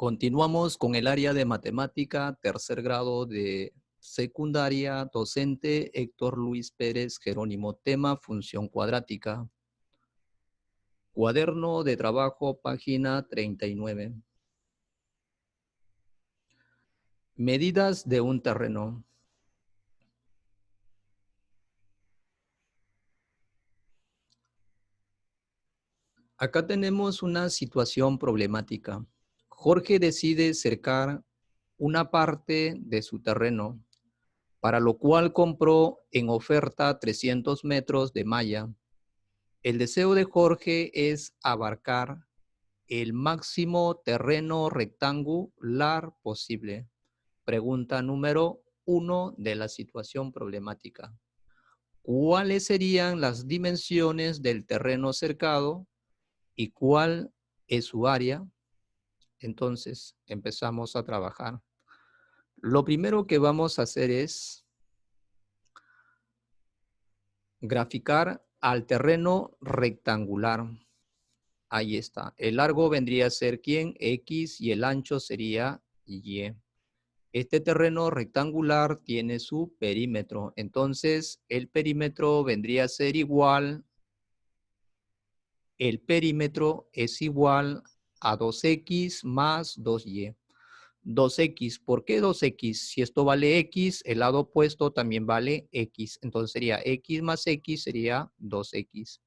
Continuamos con el área de matemática, tercer grado de secundaria, docente Héctor Luis Pérez Jerónimo, tema función cuadrática. Cuaderno de trabajo, página 39. Medidas de un terreno. Acá tenemos una situación problemática. Jorge decide cercar una parte de su terreno, para lo cual compró en oferta 300 metros de malla. El deseo de Jorge es abarcar el máximo terreno rectangular posible. Pregunta número 1 de la situación problemática. ¿Cuáles serían las dimensiones del terreno cercado y cuál es su área? Entonces, empezamos a trabajar. Lo primero que vamos a hacer es graficar al terreno rectangular. Ahí está. El largo vendría a ser ¿quién? X, y el ancho sería Y. Este terreno rectangular tiene su perímetro. Entonces, el perímetro vendría a ser igual. El perímetro es igual a 2x más 2y. 2x, ¿por qué 2x? Si esto vale x, el lado opuesto también vale x. Entonces sería x más x sería 2x.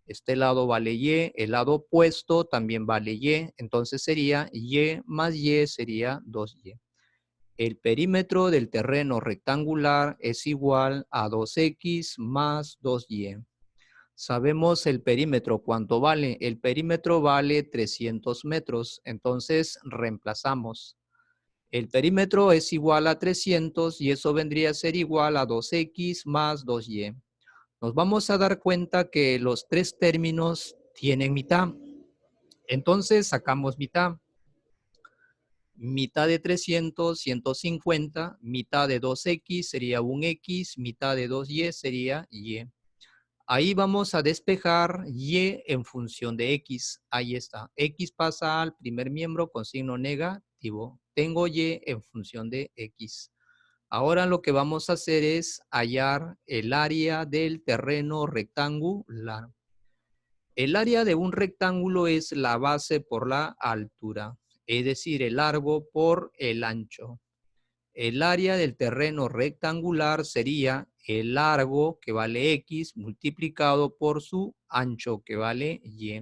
Este lado vale y, el lado opuesto también vale y. Entonces sería y más y sería 2y. El perímetro del terreno rectangular es igual a 2x más 2y. Sabemos el perímetro, ¿cuánto vale? El perímetro vale 300 metros, entonces reemplazamos. El perímetro es igual a 300 y eso vendría a ser igual a 2x más 2y. Nos vamos a dar cuenta que los tres términos tienen mitad. Entonces sacamos mitad. Mitad de 300, 150, mitad de 2x sería un x, mitad de 2y sería y. Ahí vamos a despejar y en función de x. Ahí está. X pasa al primer miembro con signo negativo. Tengo y en función de x. Ahora lo que vamos a hacer es hallar el área del terreno rectangular. El área de un rectángulo es la base por la altura, es decir, el largo por el ancho. El área del terreno rectangular sería el largo, que vale x, multiplicado por su ancho, que vale y.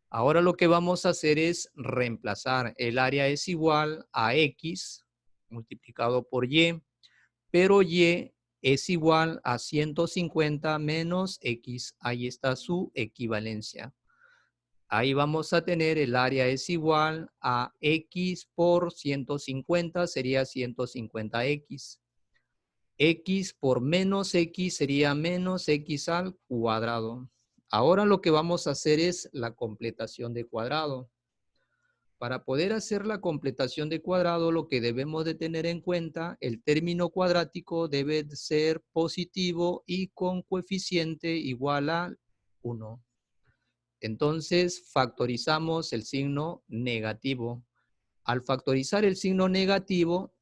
Ahora lo que vamos a hacer es reemplazar. El área es igual a x multiplicado por y, pero y es igual a 150 menos x. Ahí está su equivalencia. Ahí vamos a tener el área es igual a x por 150, sería 150x. X por menos x sería menos x al cuadrado. Ahora lo que vamos a hacer es la completación de cuadrado. Para poder hacer la completación de cuadrado, lo que debemos de tener en cuenta, el término cuadrático debe ser positivo y con coeficiente igual a 1. Entonces, factorizamos el signo negativo. Al factorizar el signo negativo,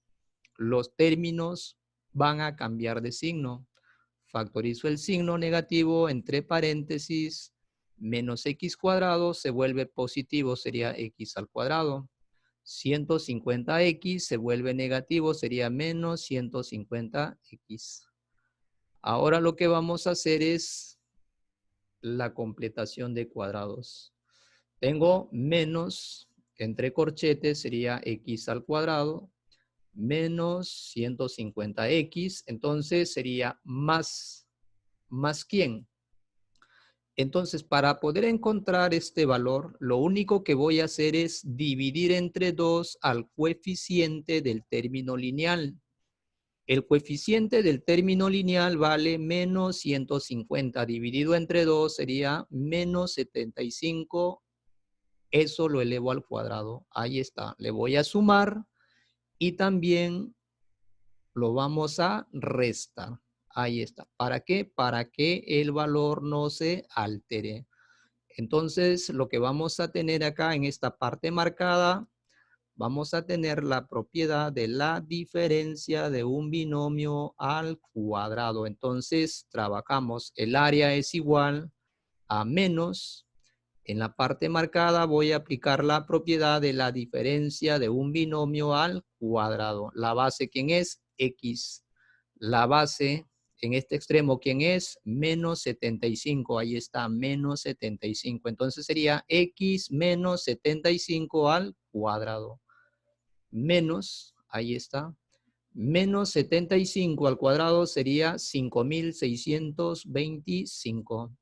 los términos van a cambiar de signo. Factorizo el signo negativo entre paréntesis, menos x cuadrado se vuelve positivo, sería x al cuadrado. 150x se vuelve negativo, sería menos 150x. Ahora lo que vamos a hacer es la completación de cuadrados. Tengo menos, entre corchetes sería x al cuadrado, menos 150x, entonces sería más ¿quién? Entonces, para poder encontrar este valor, lo único que voy a hacer es dividir entre 2 al coeficiente del término lineal. El coeficiente del término lineal vale menos 150, dividido entre 2 sería menos 75, eso lo elevo al cuadrado. Ahí está, le voy a sumar y también lo vamos a restar. Ahí está. ¿Para qué? Para que el valor no se altere. Entonces, lo que vamos a tener acá en esta parte marcada vamos a tener la propiedad de la diferencia de un binomio al cuadrado. Entonces, trabajamos, el área es igual a menos, en la parte marcada voy a aplicar la propiedad de la diferencia de un binomio al cuadrado. La base, ¿quién es? X. La base, en este extremo, ¿quién es? Menos 75. Ahí está, menos 75. Entonces sería X menos 75 al cuadrado. Menos, ahí está, menos 75 al cuadrado sería 5625.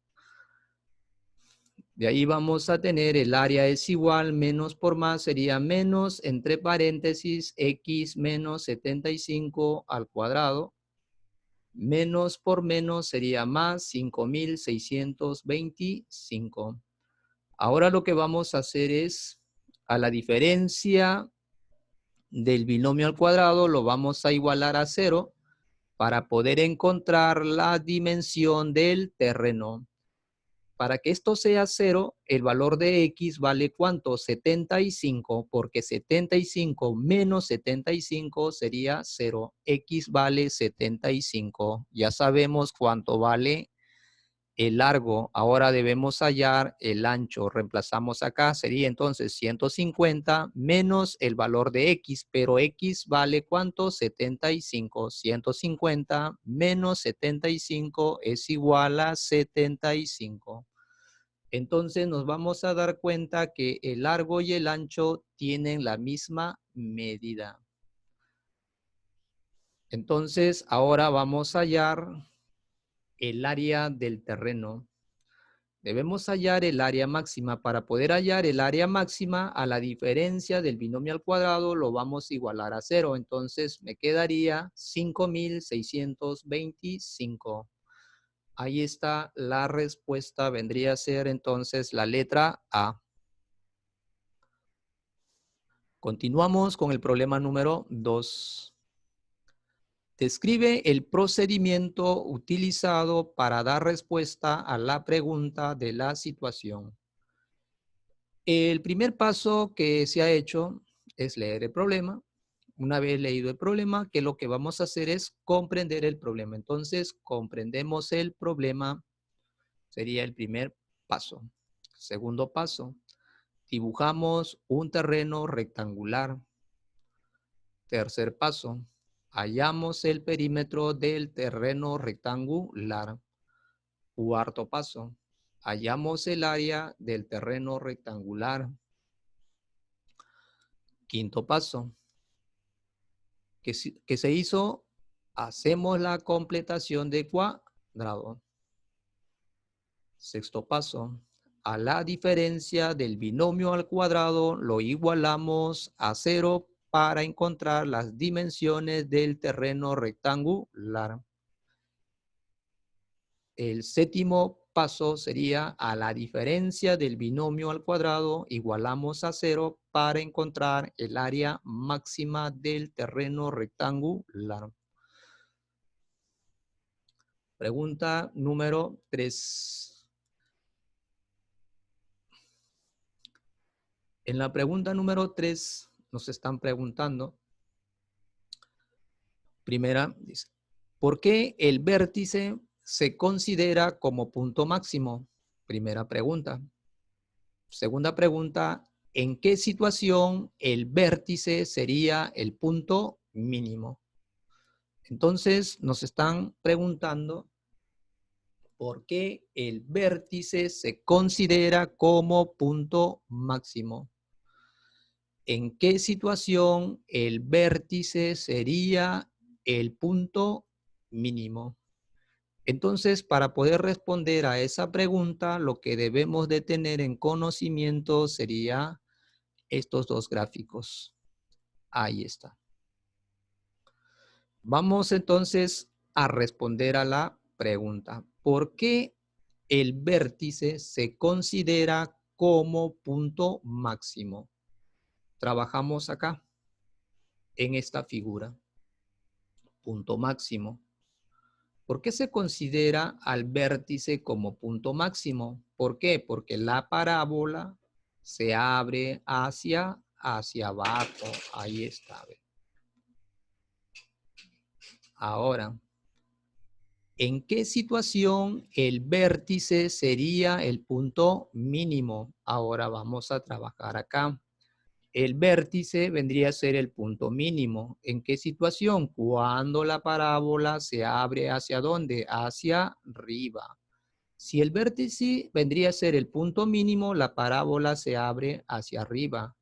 De ahí vamos a tener el área es igual, menos por más sería menos, entre paréntesis, x menos 75 al cuadrado. Menos por menos sería más 5625. Ahora lo que vamos a hacer es, a la diferencia del binomio al cuadrado, lo vamos a igualar a 0 para poder encontrar la dimensión del terreno. Para que esto sea 0, el valor de x vale ¿cuánto? 75, porque 75 menos 75 sería 0. X vale 75. Ya sabemos cuánto vale el largo. Ahora debemos hallar el ancho. Reemplazamos acá. Sería entonces 150 menos el valor de x. Pero x vale ¿cuánto? 75. 150 menos 75 es igual a 75. Entonces nos vamos a dar cuenta que el largo y el ancho tienen la misma medida. Entonces ahora vamos a hallar el área del terreno. Debemos hallar el área máxima. Para poder hallar el área máxima, a la diferencia del binomio al cuadrado lo vamos a igualar a 0. Entonces me quedaría 5625. Ahí está la respuesta. Vendría a ser entonces la letra A. Continuamos con el problema número 2. Describe el procedimiento utilizado para dar respuesta a la pregunta de la situación. El primer paso que se ha hecho es leer el problema. Una vez leído el problema, que lo que vamos a hacer es comprender el problema. Entonces, comprendemos el problema, sería el primer paso. Segundo paso, dibujamos un terreno rectangular. Tercer paso, hallamos el perímetro del terreno rectangular. Cuarto paso, hallamos el área del terreno rectangular. Quinto paso, que se hizo, hacemos la completación de cuadrado. Sexto paso, a la diferencia del binomio al cuadrado lo igualamos a 0 para encontrar las dimensiones del terreno rectangular. El séptimo paso sería a la diferencia del binomio al cuadrado igualamos a 0 para encontrar el área máxima del terreno rectangular. Pregunta número 3. En la pregunta número 3 nos están preguntando, primera, dice, ¿por qué el vértice se considera como punto máximo? Primera pregunta. Segunda pregunta, ¿en qué situación el vértice sería el punto mínimo? Entonces nos están preguntando por qué el vértice se considera como punto máximo. ¿En qué situación el vértice sería el punto mínimo? Entonces, para poder responder a esa pregunta, lo que debemos de tener en conocimiento sería estos dos gráficos. Ahí está. Vamos entonces a responder a la pregunta. ¿Por qué el vértice se considera como punto máximo? Trabajamos acá, en esta figura. Punto máximo. ¿Por qué se considera al vértice como punto máximo? ¿Por qué? Porque la parábola se abre hacia hacia abajo. Ahí está. Ahora, ¿en qué situación el vértice sería el punto mínimo? Ahora vamos a trabajar acá. El vértice vendría a ser el punto mínimo. ¿En qué situación? Cuando la parábola se abre ¿hacia dónde? Hacia arriba. Si el vértice vendría a ser el punto mínimo, la parábola se abre hacia arriba.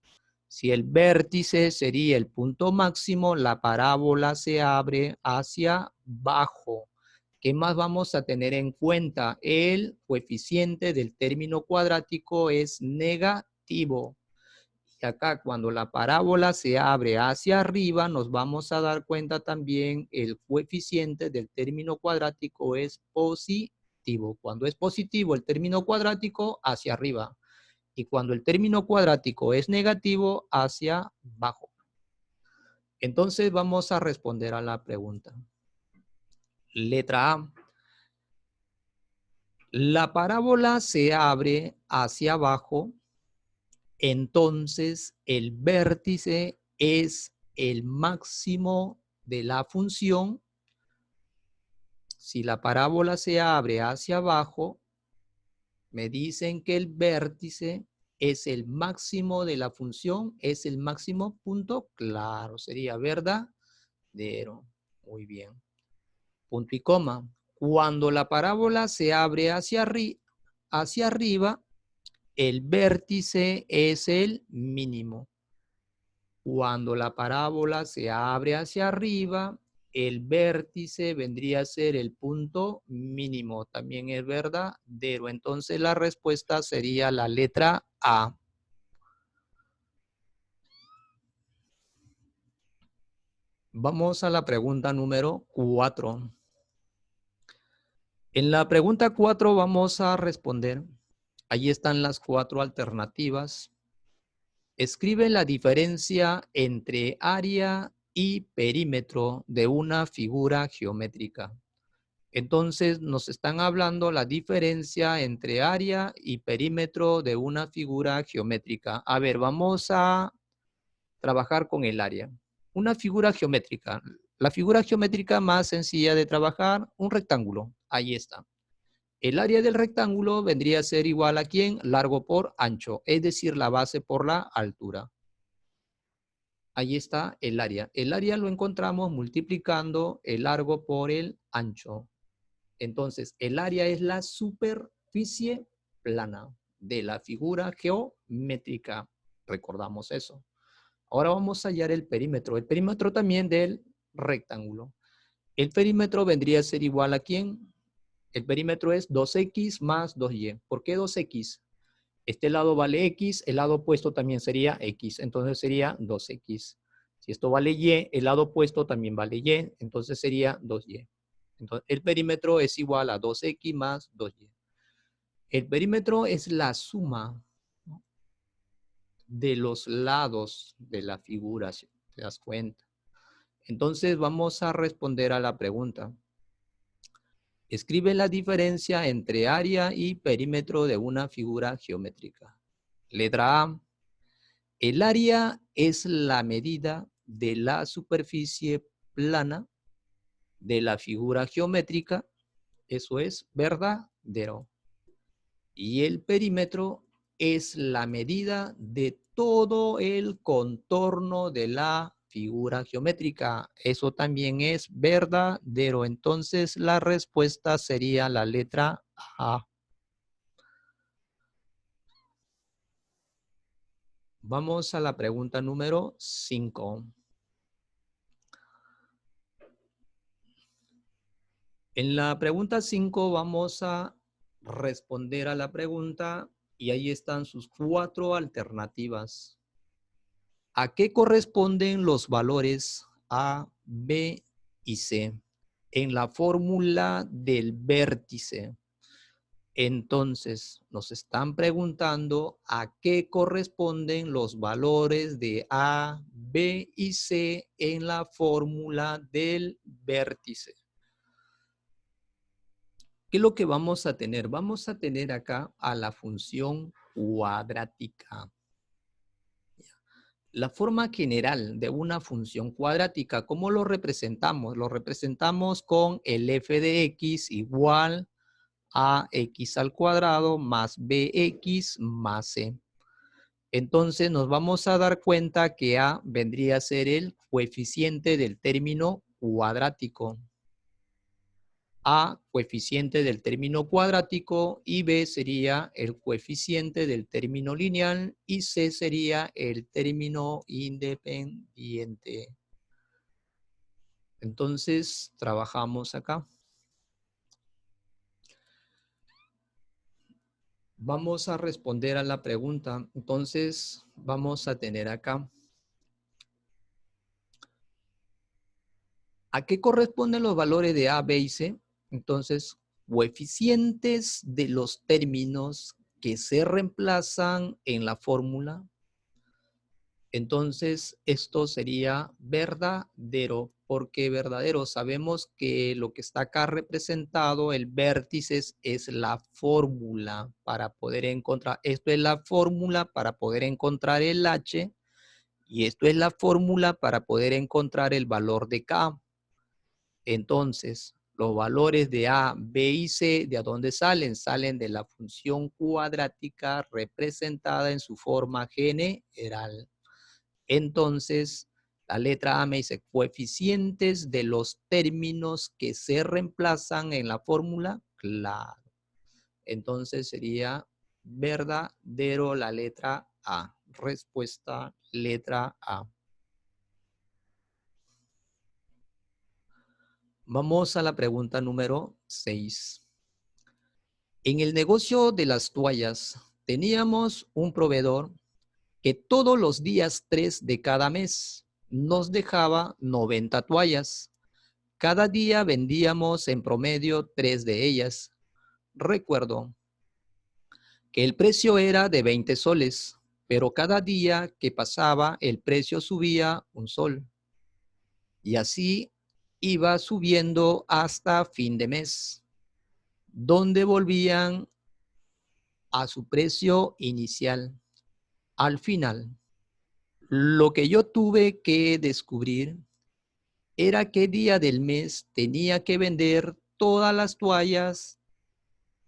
Si el vértice sería el punto máximo, la parábola se abre hacia abajo. ¿Qué más vamos a tener en cuenta? El coeficiente del término cuadrático es negativo. Y acá cuando la parábola se abre hacia arriba, nos vamos a dar cuenta también el coeficiente del término cuadrático es positivo. Cuando es positivo el término cuadrático, hacia arriba. Y cuando el término cuadrático es negativo, hacia abajo. Entonces vamos a responder a la pregunta. Letra A. La parábola se abre hacia abajo, entonces el vértice es el máximo de la función. Si la parábola se abre hacia abajo, me dicen que el vértice es el máximo de la función, es el máximo punto. Claro, sería verdadero. Muy bien. Punto y coma. Cuando la parábola se abre hacia arriba, el vértice es el mínimo. Cuando la parábola se abre hacia arriba, el vértice vendría a ser el punto mínimo. También es verdadero. Entonces la respuesta sería la letra A. Vamos a la pregunta número 4. En la pregunta 4 vamos a responder. Ahí están las 4 alternativas. Escribe la diferencia entre área y perímetro de una figura geométrica. Entonces nos están hablando la diferencia entre área y perímetro de una figura geométrica. A ver, vamos a trabajar con el área. Una figura geométrica. La figura geométrica más sencilla de trabajar, un rectángulo. Ahí está. El área del rectángulo vendría a ser igual a ¿quién? Largo por ancho, es decir, la base por la altura. Ahí está el área. El área lo encontramos multiplicando el largo por el ancho. Entonces, el área es la superficie plana de la figura geométrica. Recordamos eso. Ahora vamos a hallar el perímetro. El perímetro también del rectángulo. El perímetro vendría a ser igual a ¿quién? El perímetro es 2x más 2y. ¿Por qué 2x? Este lado vale x, el lado opuesto también sería x. Entonces sería 2x. Si esto vale y, el lado opuesto también vale y. Entonces sería 2y. Entonces, el perímetro es igual a 2x más 2y. El perímetro es la suma, ¿no?, de los lados de la figura, si te das cuenta. Entonces, vamos a responder a la pregunta. Escribe la diferencia entre área y perímetro de una figura geométrica. Letra A. El área es la medida de la superficie plana de la figura geométrica. Eso es verdadero. Y el perímetro es la medida de todo el contorno de la figura geométrica. Eso también es verdadero. Entonces la respuesta sería la letra A. Vamos a la pregunta número 5. En la pregunta 5 vamos a responder a la pregunta y ahí están sus 4 alternativas. ¿A qué corresponden los valores A, B y C en la fórmula del vértice? Entonces, nos están preguntando a qué corresponden los valores de A, B y C en la fórmula del vértice. ¿Qué es lo que vamos a tener? Vamos a tener acá a la función cuadrática. La forma general de una función cuadrática, ¿cómo lo representamos? Lo representamos con el f de x igual a x al cuadrado más bx más c. Entonces nos vamos a dar cuenta que a vendría a ser el coeficiente del término cuadrático. A, coeficiente del término cuadrático, y B sería el coeficiente del término lineal, y C sería el término independiente. Entonces, trabajamos acá. Vamos a responder a la pregunta. Entonces, vamos a tener acá. ¿A qué corresponden los valores de A, B y C? Entonces, coeficientes de los términos que se reemplazan en la fórmula. Entonces, esto sería verdadero. ¿Por qué verdadero? Sabemos que lo que está acá representado, el vértice, es la fórmula para poder encontrar. Esto es la fórmula para poder encontrar el H y esto es la fórmula para poder encontrar el valor de K. Entonces, los valores de A, B y C, ¿de dónde salen? Salen de la función cuadrática representada en su forma general. Entonces, la letra A me dice coeficientes de los términos que se reemplazan en la fórmula. Claro. Entonces sería verdadero la letra A. Respuesta letra A. Vamos a la pregunta número 6. En el negocio de las toallas teníamos un proveedor que todos los días 3 de cada mes nos dejaba 90 toallas. Cada día vendíamos en promedio 3 de ellas. Recuerdo que el precio era de 20 soles, pero cada día que pasaba el precio subía un sol. Y así iba subiendo hasta fin de mes, donde volvían a su precio inicial. Al final, lo que yo tuve que descubrir era qué día del mes tenía que vender todas las toallas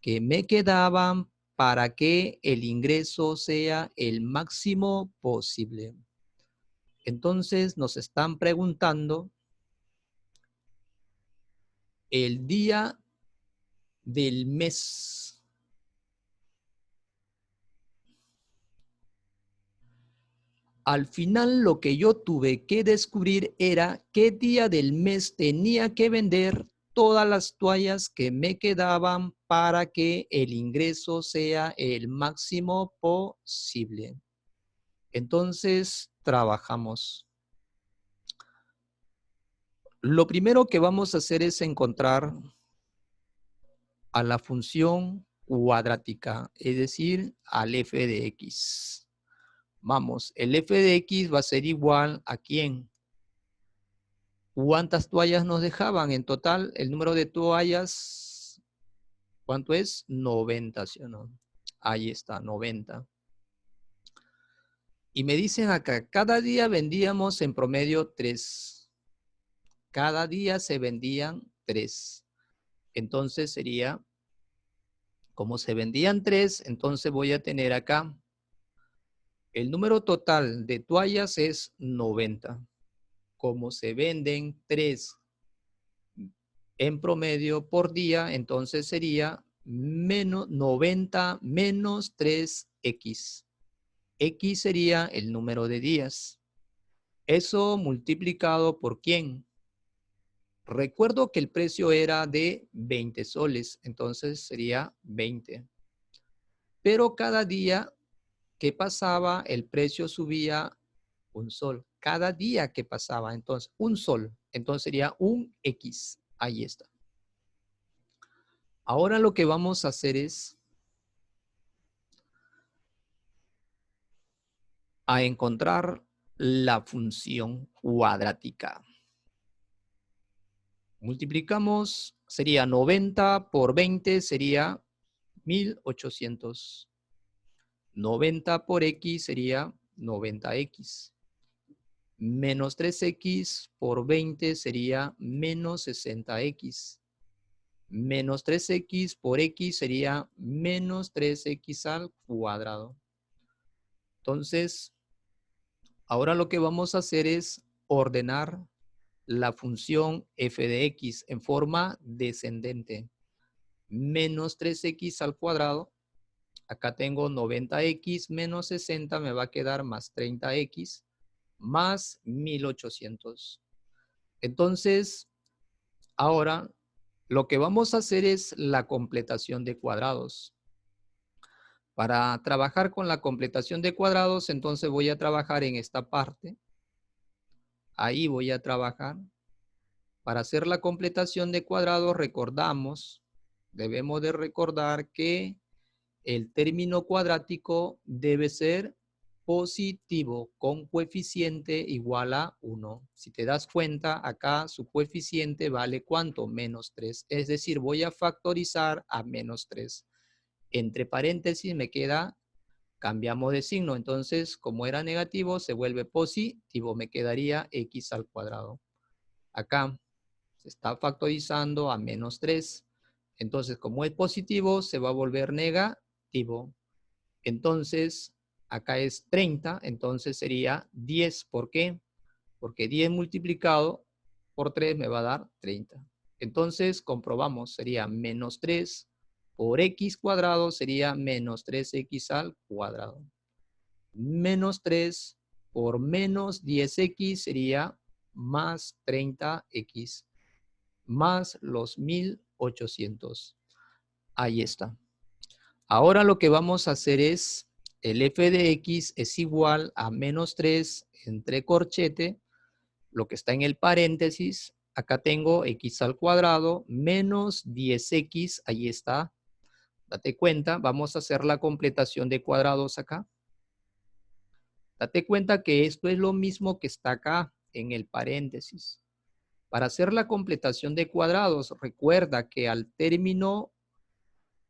que me quedaban para que el ingreso sea el máximo posible. Entonces nos están preguntando el día del mes. Al final lo que yo tuve que descubrir era qué día del mes tenía que vender todas las toallas que me quedaban para que el ingreso sea el máximo posible. Entonces, trabajamos. Lo primero que vamos a hacer es encontrar a la función cuadrática, es decir, al f de x. Vamos, el f de x va a ser igual a ¿quién? ¿Cuántas toallas nos dejaban? En total, el número de toallas, ¿cuánto es? 90, ¿sí o no? Ahí está, 90. Y me dicen acá, cada día vendíamos en promedio 3. Cada día se vendían 3. Entonces sería, como se vendían 3, entonces voy a tener acá, el número total de toallas es 90. Como se venden 3 en promedio por día, entonces sería menos 90 menos 3x. X sería el número de días. Eso multiplicado por ¿quién? Recuerdo que el precio era de 20 soles, entonces sería 20. Pero cada día que pasaba, el precio subía un sol. Cada día que pasaba, entonces, un sol. Entonces sería un X. Ahí está. Ahora lo que vamos a hacer es a encontrar la función cuadrática. Multiplicamos, sería 90 por 20, sería 1800. 90 por X sería 90X. Menos 3x por 20 sería menos 60x. Menos 3x por x sería menos 3x al cuadrado. Entonces, ahora lo que vamos a hacer es ordenar la función f de x en forma descendente. Menos 3x al cuadrado. Acá tengo 90x menos 60, me va a quedar más 30x más 1800. Entonces, ahora lo que vamos a hacer es la completación de cuadrados. Para trabajar con la completación de cuadrados, entonces voy a trabajar en esta parte. Ahí voy a trabajar. Para hacer la completación de cuadrados, debemos de recordar que el término cuadrático debe ser positivo con coeficiente igual a 1. Si te das cuenta, acá su coeficiente vale ¿cuánto? Menos 3. Es decir, voy a factorizar a menos 3. Entre paréntesis me queda, cambiamos de signo. Entonces, como era negativo, se vuelve positivo. Me quedaría x al cuadrado. Acá se está factorizando a menos 3. Entonces, como es positivo, se va a volver negativo. Entonces, acá es 30, entonces sería 10. ¿Por qué? Porque 10 multiplicado por 3 me va a dar 30. Entonces, comprobamos, sería menos 3 por x cuadrado sería menos 3x al cuadrado. Menos 3 por menos 10x sería más 30x más los 1800. Ahí está. Ahora lo que vamos a hacer es, el f de x es igual a menos 3 entre corchete, lo que está en el paréntesis. Acá tengo x al cuadrado menos 10x, ahí está. Date cuenta, vamos a hacer la completación de cuadrados acá. Date cuenta que esto es lo mismo que está acá en el paréntesis. Para hacer la completación de cuadrados, recuerda que al término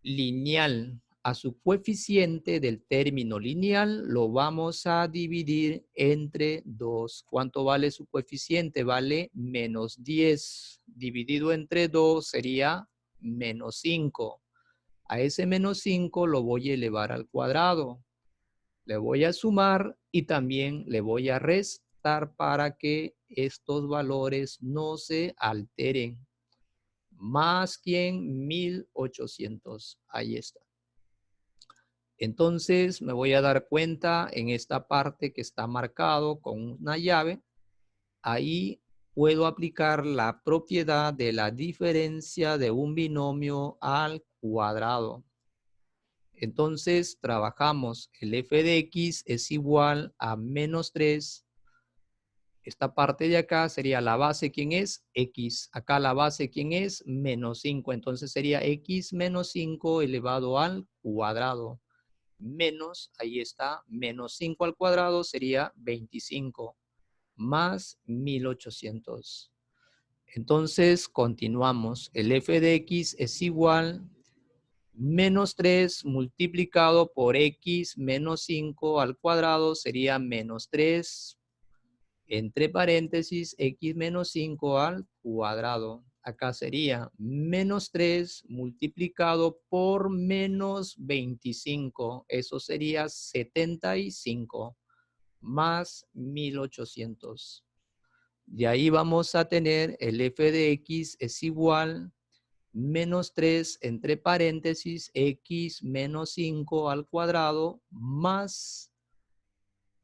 lineal, a su coeficiente del término lineal, lo vamos a dividir entre 2. ¿Cuánto vale su coeficiente? Vale menos 10. Dividido entre 2 sería menos 5. A ese menos 5 lo voy a elevar al cuadrado. Le voy a sumar y también le voy a restar para que estos valores no se alteren. Más ¿quién? 1800. Ahí está. Entonces me voy a dar cuenta en esta parte que está marcado con una llave. Ahí puedo aplicar la propiedad de la diferencia de un binomio al cuadrado. Entonces trabajamos el f de x es igual a menos 3. Esta parte de acá sería la base, ¿quién es? X. Acá la base, ¿quién es? Menos 5. Entonces sería x menos 5 elevado al cuadrado. Menos, ahí está, menos 5 al cuadrado sería 25. Más 1800. Entonces continuamos. El f de x es igual menos 3 multiplicado por x menos 5 al cuadrado sería menos 3 entre paréntesis x menos 5 al cuadrado. Acá sería menos 3 multiplicado por menos 25. Eso sería 75 más 1800. De ahí vamos a tener el f de x es igual menos 3 entre paréntesis x menos 5 al cuadrado más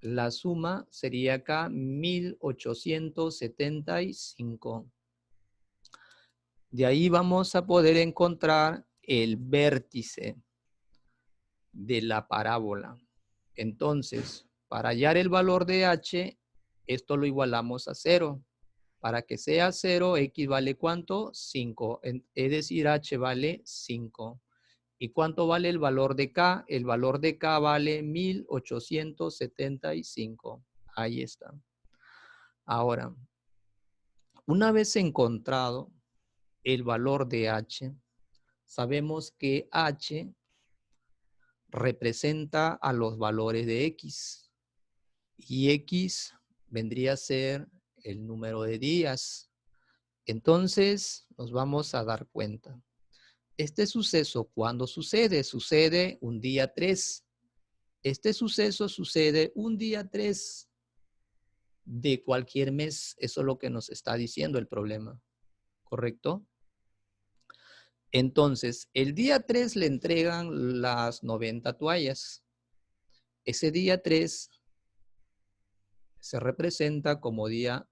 la suma sería acá 1875. De ahí vamos a poder encontrar el vértice de la parábola. Entonces, para hallar el valor de h, esto lo igualamos a 0. Para que sea 0, x vale ¿cuánto? 5. Es decir, h vale 5. ¿Y cuánto vale el valor de K? El valor de K vale 1875. Ahí está. Ahora, una vez encontrado el valor de H, sabemos que H representa a los valores de X. Y X vendría a ser el número de días. Entonces, nos vamos a dar cuenta. Este suceso, ¿cuándo sucede? Sucede un día 3. Este suceso sucede un día 3 de cualquier mes. Eso es lo que nos está diciendo el problema. ¿Correcto? Entonces, el día 3 le entregan las 90 toallas. Ese día 3 se representa como día,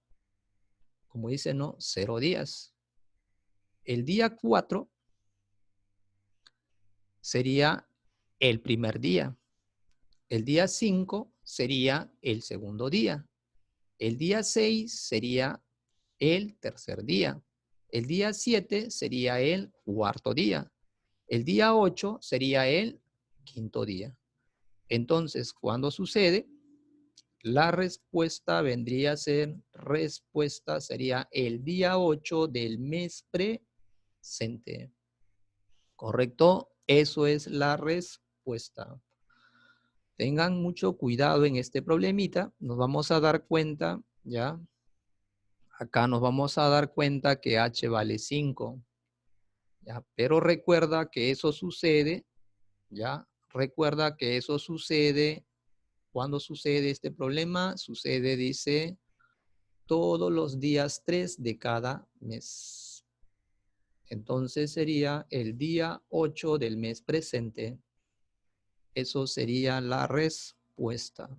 como dice, ¿no? 0 días. El día 4 sería el primer día. El día 5 sería el segundo día. El día 6 sería el tercer día. El día 7 sería el cuarto día. El día 8 sería el quinto día. Entonces, ¿cuándo sucede? La respuesta vendría a ser, respuesta sería el día 8 del mes presente. ¿Correcto? Eso es la respuesta. Tengan mucho cuidado en este problemita. Nos vamos a dar cuenta, ¿ya? Acá nos vamos a dar cuenta que h vale 5. ¿Ya? Pero recuerda que eso sucede, ¿ya? Recuerda que eso sucede. ¿Cuándo sucede este problema? Sucede, dice, todos los días 3 de cada mes. Entonces sería el día 8 del mes presente. Eso sería la respuesta.